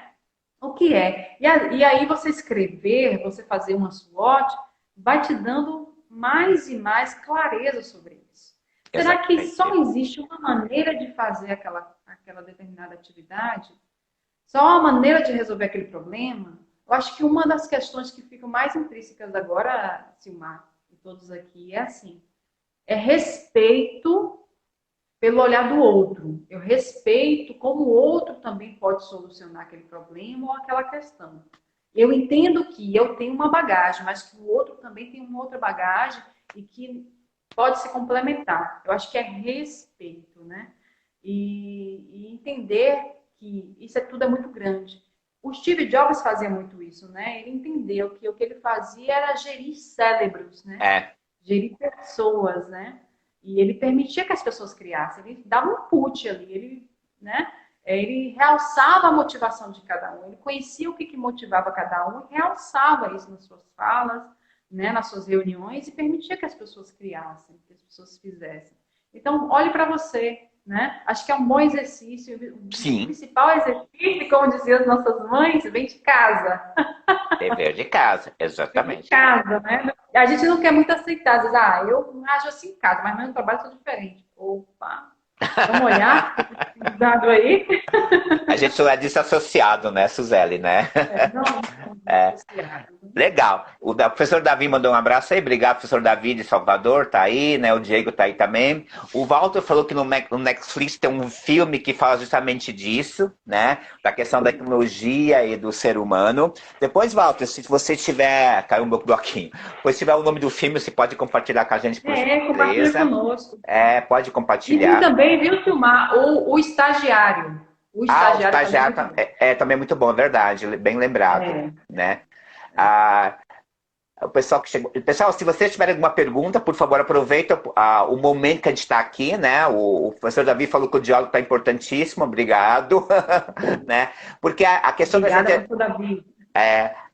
O que é? E aí você escrever, você fazer uma SWOT, vai te dando mais e mais clareza sobre isso. Será que só existe uma maneira de fazer aquela determinada atividade? Só uma maneira de resolver aquele problema? Eu acho que uma das questões que ficam mais intrínsecas agora, Silmar, e todos aqui, é assim, é respeito pelo olhar do outro. Eu respeito como o outro também pode solucionar aquele problema ou aquela questão. Eu entendo que eu tenho uma bagagem, mas que o outro também tem uma outra bagagem e que pode se complementar. Eu acho que é respeito, né? E entender que isso tudo é muito grande. O Steve Jobs fazia muito isso, né? Ele entendeu que o que ele fazia era gerir cérebros, né? Gerir pessoas, né? E ele permitia que as pessoas criassem. Ele dava um put ali, ele, né? Ele realçava a motivação de cada um. Ele conhecia o que motivava cada um e realçava isso nas suas falas, né? Nas suas reuniões e permitia que as pessoas criassem, que as pessoas fizessem. Então, olhe para você, né? Acho que é um bom exercício. Sim. O principal exercício, como diziam as nossas mães, vem de casa. Dever de casa, exatamente. Vem de casa, né? A gente não quer muito aceitar. Diz, eu ajo assim em casa, mas no meu trabalho sou diferente. Opa! Vamos olhar o dado aí. A gente não é desassociado, né, Suzeli, né? Não associado. Legal. O professor Davi mandou um abraço aí. Obrigado, professor Davi de Salvador, tá aí, né? O Diego tá aí também. O Walter falou que no Netflix tem um filme que fala justamente disso, né? Da questão da tecnologia e do ser humano. Depois, Walter, se você tiver... Caiu um meu bloquinho. Depois, se tiver o nome do filme, você pode compartilhar com a gente, por gentileza. Compartilha conosco. Pode compartilhar. E tem também, viu, Silmar, o estagiário. O estagiário também é muito bom, é verdade. Bem lembrado, né? O pessoal que chegou. Pessoal, se vocês tiverem alguma pergunta, por favor, aproveita o momento que a gente está aqui, né? O professor Davi falou que o diálogo está importantíssimo, obrigado. Né? Porque a questão Obrigada, da gente. professor Davi.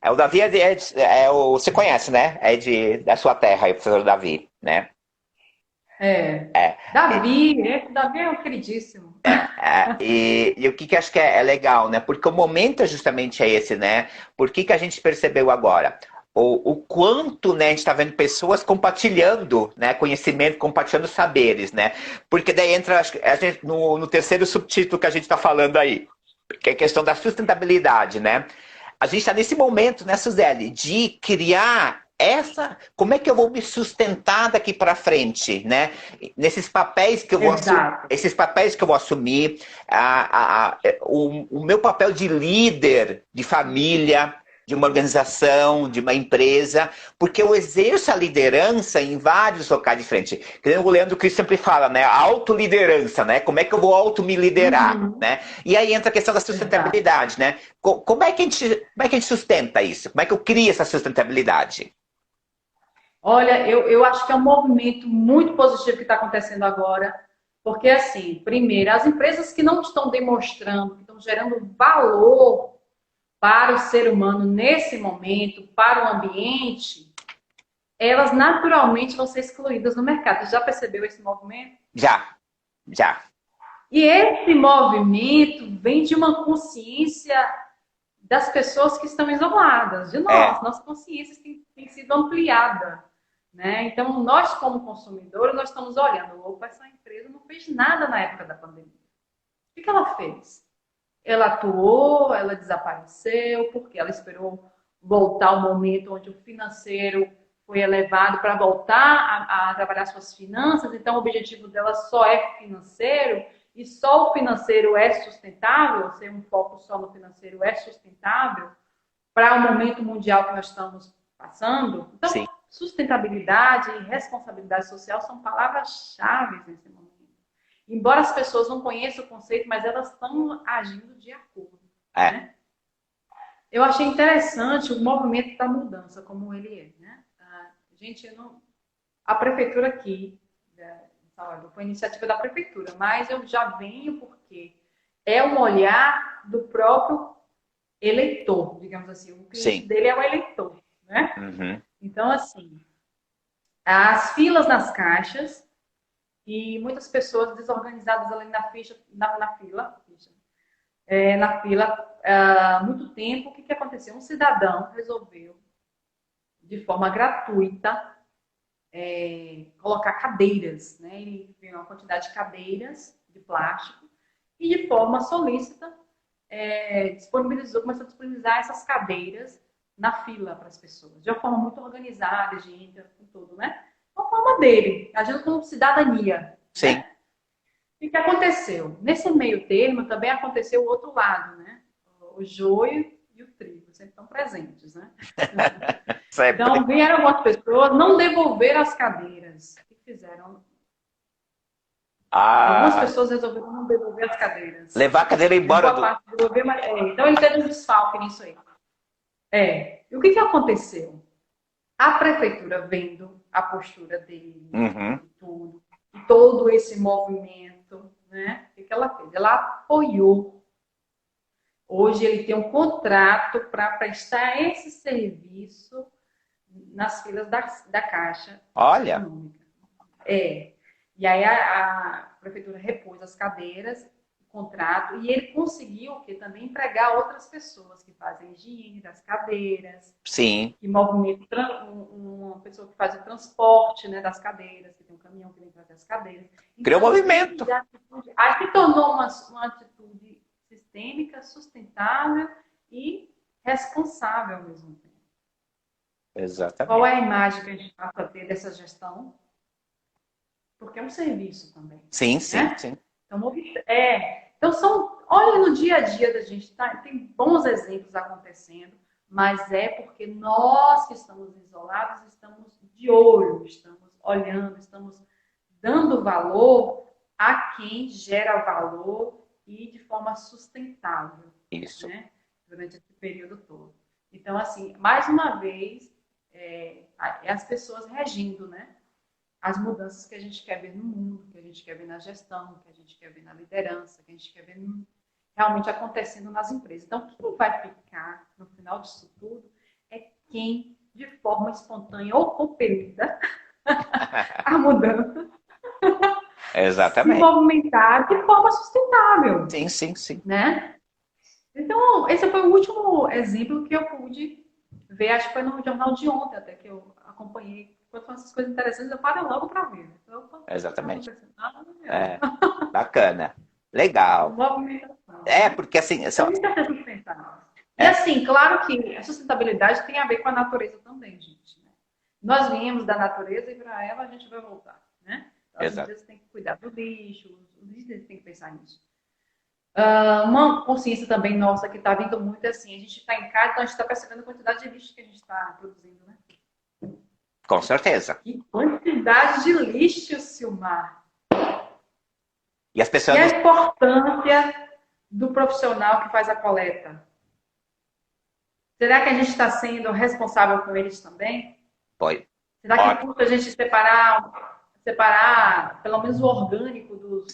O Davi você conhece, né? Da sua terra, aí, o professor Davi, né? Davi é um queridíssimo. E o que acho que é legal, né? Porque o momento é justamente esse, né? Por que a gente percebeu agora? O quanto, né, a gente está vendo pessoas compartilhando, né, conhecimento, compartilhando saberes, né? Porque daí entra a gente, no terceiro subtítulo que a gente está falando aí, que é a questão da sustentabilidade, né? A gente está nesse momento, né, Suzeli, de criar como é que eu vou me sustentar daqui para frente, né? Nesses papéis que eu vou esses papéis que eu vou assumir, o meu papel de líder de família, de uma organização, de uma empresa, porque eu exerço a liderança em vários locais diferentes. O Leandro Cristo sempre fala, né? A autoliderança, né? Como é que eu vou me liderar, né? E aí entra a questão da sustentabilidade, né? Como é que a gente sustenta isso? Como é que eu crio essa sustentabilidade? Olha, eu acho que é um movimento muito positivo que está acontecendo agora, porque, assim, primeiro, as empresas que não estão demonstrando, que estão gerando valor para o ser humano nesse momento, para o ambiente, elas naturalmente vão ser excluídas no mercado. Você já percebeu esse movimento? Já. E esse movimento vem de uma consciência das pessoas que estão isoladas, de nós. Nossa consciência tem sido ampliada. Né? Então, nós como consumidores, nós estamos olhando, opa, essa empresa não fez nada na época da pandemia. O que ela fez? Ela atuou, ela desapareceu, porque ela esperou voltar ao momento onde o financeiro foi elevado para voltar a trabalhar suas finanças, então o objetivo dela só é financeiro, e só o financeiro é sustentável, ser um foco só no financeiro é sustentável, para o momento mundial que nós estamos passando. Então, sim, sustentabilidade e responsabilidade social são palavras-chave nesse momento. Embora as pessoas não conheçam o conceito, mas elas estão agindo de acordo. Né? Eu achei interessante o movimento da mudança, como ele é. Né? A prefeitura aqui, de Olha, foi iniciativa da prefeitura, mas eu já venho porque é um olhar do próprio eleitor, digamos assim. O cliente Sim. dele é o eleitor, né? Uhum. Então, assim, as filas nas caixas e muitas pessoas desorganizadas ali na fila, há muito tempo. O que aconteceu? Um cidadão resolveu, de forma gratuita, colocar cadeiras, né? Ele viu uma quantidade de cadeiras de plástico e, de forma solícita, começou a disponibilizar essas cadeiras na fila para as pessoas, de uma forma muito organizada, higiênica, com tudo, né? Uma forma dele, agindo com cidadania. Sim. Né? E o que aconteceu? Nesse meio termo também aconteceu o outro lado, né? O joio e o trigo sempre estão presentes, né? Então, vieram algumas pessoas, não devolveram as cadeiras. O que fizeram? Algumas pessoas resolveram não devolver as cadeiras. Levar a cadeira embora Então, ele teve um desfalque nisso aí. E o que aconteceu? A prefeitura, vendo a postura dele, e todo esse movimento, né? O que ela fez? Ela apoiou. Hoje ele tem um contrato para prestar esse serviço nas filas da Caixa Econômica. E aí a prefeitura repôs as cadeiras, o contrato, e ele conseguiu também empregar outras pessoas que fazem higiene das cadeiras. Sim. Que movimentam uma pessoa que faz o transporte, né, das cadeiras, que tem um caminhão que vem trazer as cadeiras. Então, criou movimento. Aí se tornou uma atitude sistêmica, sustentável e responsável ao mesmo tempo. Exatamente. Qual é a imagem que a gente passa a ter dessa gestão? Porque é um serviço também. Sim, né? sim. Então, olha no dia a dia da gente, tem bons exemplos acontecendo, mas é porque nós que estamos isolados, estamos de olho, estamos olhando, estamos dando valor a quem gera valor e de forma sustentável. Isso. Né? Durante esse período todo. Então, assim, mais uma vez, as pessoas reagindo, né? As mudanças que a gente quer ver no mundo, que a gente quer ver na gestão, que a gente quer ver na liderança, que a gente quer ver realmente acontecendo nas empresas. Então, quem vai ficar no final disso tudo é quem, de forma espontânea ou compelida, a mudança, exatamente, se movimentar de forma sustentável. Sim. Né? Então, esse foi o último exemplo que eu pude ver, acho que foi no jornal de ontem até, que eu acompanhei. Quando são essas coisas interessantes, eu paro logo para ver. Então, exatamente. Bacana. Legal. Movimentação. Porque assim... E assim, claro que a sustentabilidade tem a ver com a natureza também, gente. Né? Nós viemos da natureza e para ela a gente vai voltar. Né? Então, as empresas têm que cuidar do lixo, os líderes têm que pensar nisso. Uma consciência também nossa que está vindo muito assim, a gente está em casa, então a gente está percebendo a quantidade de lixo que a gente está produzindo, né? Com certeza. Que quantidade de lixo, Silmar. E as pessoas... E a importância do profissional que faz a coleta. Será que a gente está sendo responsável com eles também? Pode. Será que custa a gente separar pelo menos o orgânico do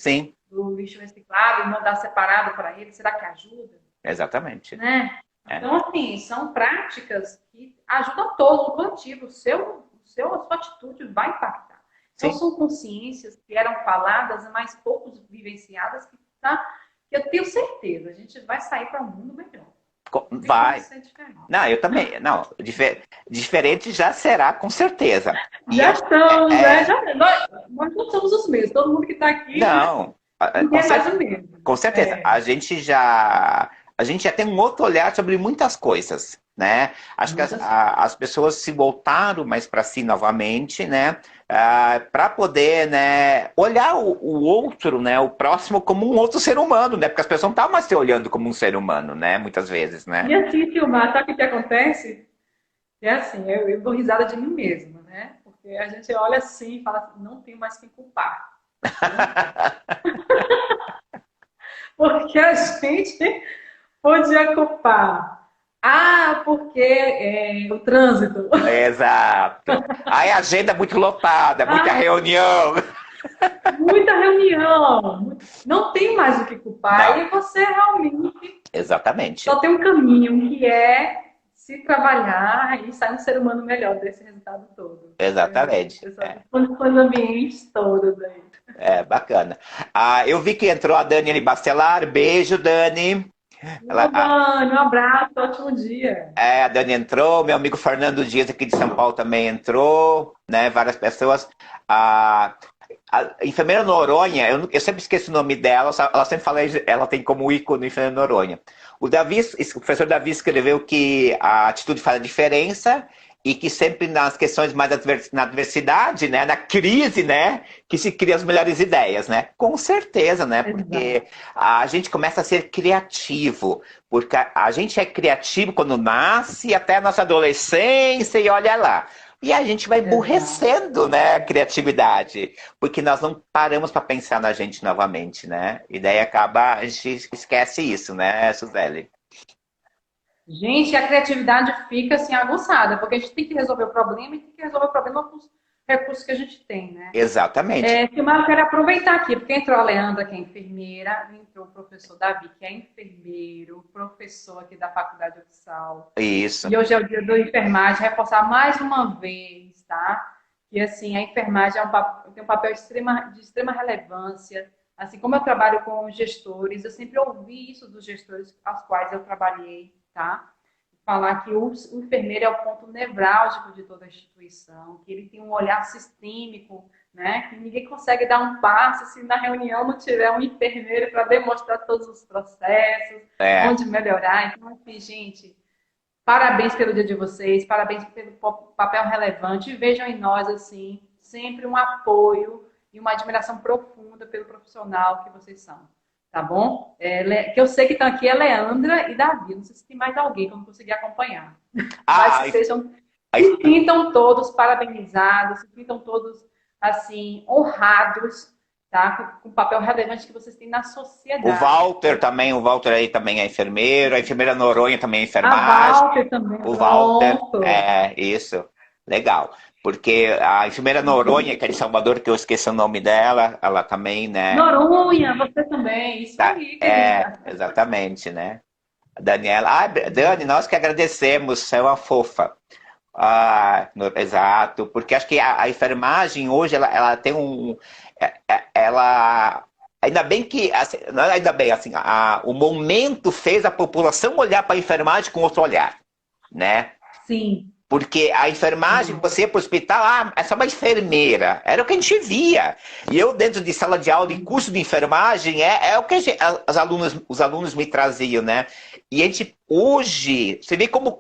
lixo reciclável e mandar separado para eles? Será que ajuda? Exatamente. Né? Então, assim, são práticas que ajudam todos. O coletivo, a sua atitude vai impactar. Então, são consciências que eram faladas, mas poucos vivenciadas, que eu tenho certeza, a gente vai sair para um mundo melhor. Vai. Não, eu também. Não, diferente já será, com certeza. Já estamos, né? Nós não somos os mesmos. Todo mundo que está aqui. Não. Com certeza. A gente já tem um outro olhar sobre muitas coisas, né? Acho que as pessoas se voltaram mais para si novamente, né? Para poder, né, olhar o outro, né, o próximo como um outro ser humano, né? Porque as pessoas não estavam mais se olhando como um ser humano, né? Muitas vezes, né? E assim, Silmar, sabe o que acontece? É assim, eu dou risada de mim mesma, né? Porque a gente olha assim e fala assim, não tenho mais quem culpar. Porque a gente podia culpar. Porque o trânsito. Exato. Aí a agenda é muito lotada, muita reunião. Então, não tem mais o que culpar Não, e você realmente exatamente. só tem um caminho que é se trabalhar e sair um ser humano melhor desse resultado todo. Exatamente. Essas condições ambientes todas aí. Bacana. Eu vi que entrou a Daniele Bacelar. Beijo, Dani. Ô, Dani, um abraço, ótimo dia. A Dani entrou, meu amigo Fernando Dias aqui de São Paulo também entrou, né? Várias pessoas. A, a enfermeira Noronha, eu sempre esqueço o nome dela, ela sempre fala, ela tem como ícone a enfermeira Noronha. O professor Davi escreveu que a atitude faz a diferença e que sempre nas questões mais na adversidade, né, na crise, né, que se cria as melhores ideias, né? Com certeza, né? Porque Exato. a gente começa a ser criativo, porque a gente é criativo quando nasce até a nossa adolescência e olha lá. E a gente vai Exato. emburrecendo, né, a criatividade, porque nós não paramos para pensar na gente novamente, né? E daí acaba, a gente esquece isso, né, Suzeli? Gente, a criatividade fica assim aguçada, porque a gente tem que resolver o problema e tem que resolver o problema com os recursos que a gente tem, né? Exatamente. Silmar, eu quero aproveitar aqui, porque entrou a Leandra, que é enfermeira, entrou o professor Davi, que é enfermeiro, professor aqui da Faculdade Oficial. Isso. E hoje é o dia da enfermagem, reforçar mais uma vez, tá? Que assim, a enfermagem tem um papel de extrema relevância. Assim como eu trabalho com gestores, eu sempre ouvi isso dos gestores aos quais eu trabalhei, tá? Falar que o enfermeiro é o ponto nevrálgico de toda a instituição, que ele tem um olhar sistêmico, né? Que ninguém consegue dar um passo se na reunião não tiver um enfermeiro para demonstrar todos os processos, É. onde melhorar. Então, assim, gente, parabéns pelo dia de vocês, parabéns pelo papel relevante. E vejam em nós, assim, sempre um apoio e uma admiração profunda pelo profissional que vocês são. Tá bom? Que eu sei que estão aqui é Leandra e Davi. Não sei se tem mais alguém que eu não consegui acompanhar. Mas Ah, que se sintam todos parabenizados, se sintam todos, assim, honrados, tá? Com o papel relevante que vocês têm na o sociedade. Walter também, o Walter aí também é enfermeiro, a enfermeira Noronha também é A enfermagem. Walter também, O Walter, pronto. isso, legal. Porque a enfermeira Noronha, que é de Salvador, que eu esqueci o nome dela, ela também, né? Noronha, você também. Isso aí, querida. Exatamente, né? A Daniela, Dani, nós que agradecemos, você é uma fofa. Exato, porque acho que a enfermagem hoje, ela tem ela, ainda bem que, assim, não é ainda bem, assim, o momento fez a população olhar para a enfermagem com outro olhar, né? Sim, Porque a enfermagem, sim. você ia para o hospital, é só uma enfermeira. Era o que a gente via. E eu, dentro de sala de aula e curso de enfermagem, é o que os alunos me traziam, né? E a gente, hoje, você vê como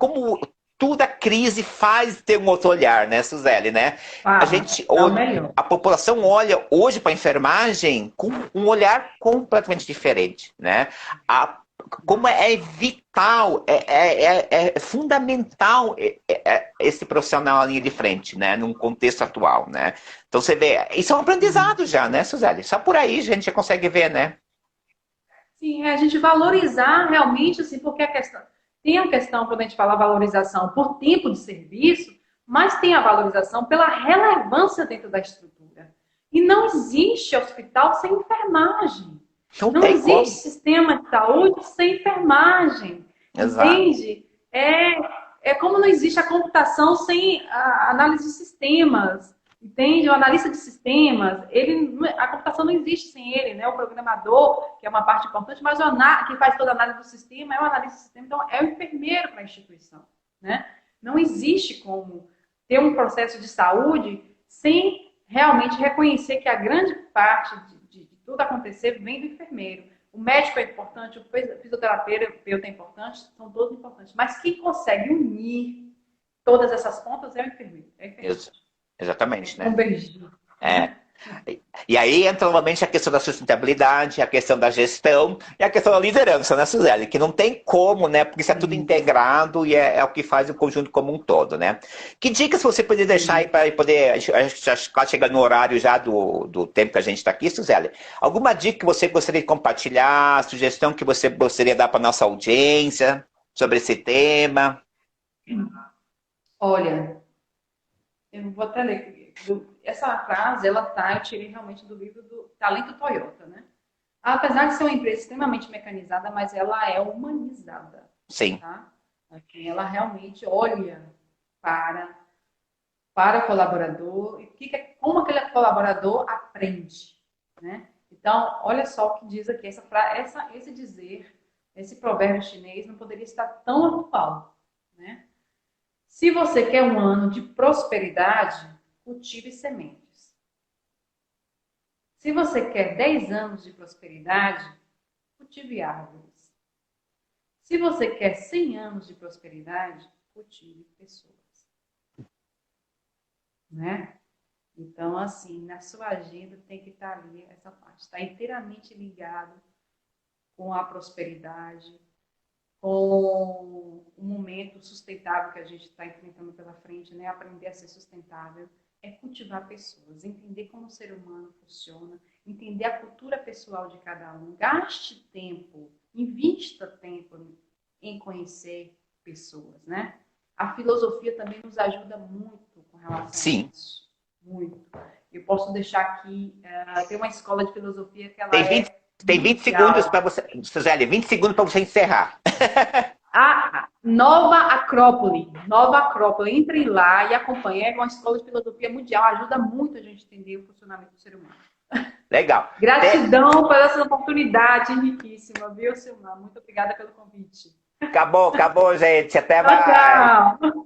toda a crise faz ter um outro olhar, né, Suzeli, né? A Faz, gente, dá o melhor. a população olha hoje para a enfermagem com um olhar completamente diferente, né? A como é vital, é fundamental esse profissional na linha de frente, né? Num contexto atual, né? Então você vê, isso é um aprendizado já, né, Suzeli? Só por aí a gente já consegue ver, né? Sim, é a gente valorizar realmente, assim, porque tem a questão, quando a gente fala valorização por tempo de serviço, mas tem a valorização pela relevância dentro da estrutura. E não existe hospital sem enfermagem. Não Não tem existe como. sistema de saúde sem enfermagem. Exato. Entende? É como não existe a computação sem a análise de sistemas. Entende? O analista de sistemas, a computação não existe sem ele, né? O programador, que é uma parte importante, mas que faz toda a análise do sistema é o analista de sistema, então é o enfermeiro para a instituição, né? Não existe como ter um processo de saúde sem realmente reconhecer que a grande parte de tudo acontecer vem do enfermeiro. O médico é importante, o fisioterapeuta é importante, são todos importantes. Mas quem consegue unir todas essas pontas é o enfermeiro. É o enfermeiro. Exatamente, né? Convergir, É. né? E aí entra novamente a questão da sustentabilidade, a questão da gestão e a questão da liderança, né, Suzeli? Que não tem como, né? Porque isso é tudo Sim, integrado e é o que faz o conjunto como um todo, né? Que dicas você poderia deixar aí sim. para poder. A gente já quase chegando no horário já do tempo que a gente está aqui, Suzeli. Alguma dica que você gostaria de compartilhar, sugestão que você gostaria de dar para nossa audiência sobre esse tema? Olha, eu vou até ler. essa frase, eu tirei realmente do livro do Talento Toyota, né? Apesar de ser uma empresa extremamente mecanizada, mas ela é humanizada. Sim. Tá? Assim, ela realmente olha para o colaborador e como aquele colaborador aprende, né? Então, olha só o que diz aqui, esse dizer, esse provérbio chinês não poderia estar tão atual, né? Se você quer um ano de prosperidade, cultive sementes. Se você quer 10 anos de prosperidade, cultive árvores. Se você quer 100 anos de prosperidade, cultive pessoas. Né? Então, assim, na sua agenda tem que estar ali essa parte. Está inteiramente ligado com a prosperidade, com o momento sustentável que a gente está enfrentando pela frente, né? Aprender a ser sustentável é cultivar pessoas, entender como o ser humano funciona, entender a cultura pessoal de cada um. Gaste tempo, invista tempo em conhecer pessoas, né? A filosofia também nos ajuda muito com relação Sim. a isso. Muito. Eu posso deixar aqui, tem uma escola de filosofia que ela tem 20 segundos para você, Suzeli, 20 segundos para você encerrar. Nova Acrópole. Entre lá e acompanhe. É uma escola de filosofia mundial. Ajuda muito a gente entender o funcionamento do ser humano. Legal. Gratidão por essa oportunidade riquíssima, viu, Silmar? Muito obrigada pelo convite. Acabou, gente. Até mais. Tchau.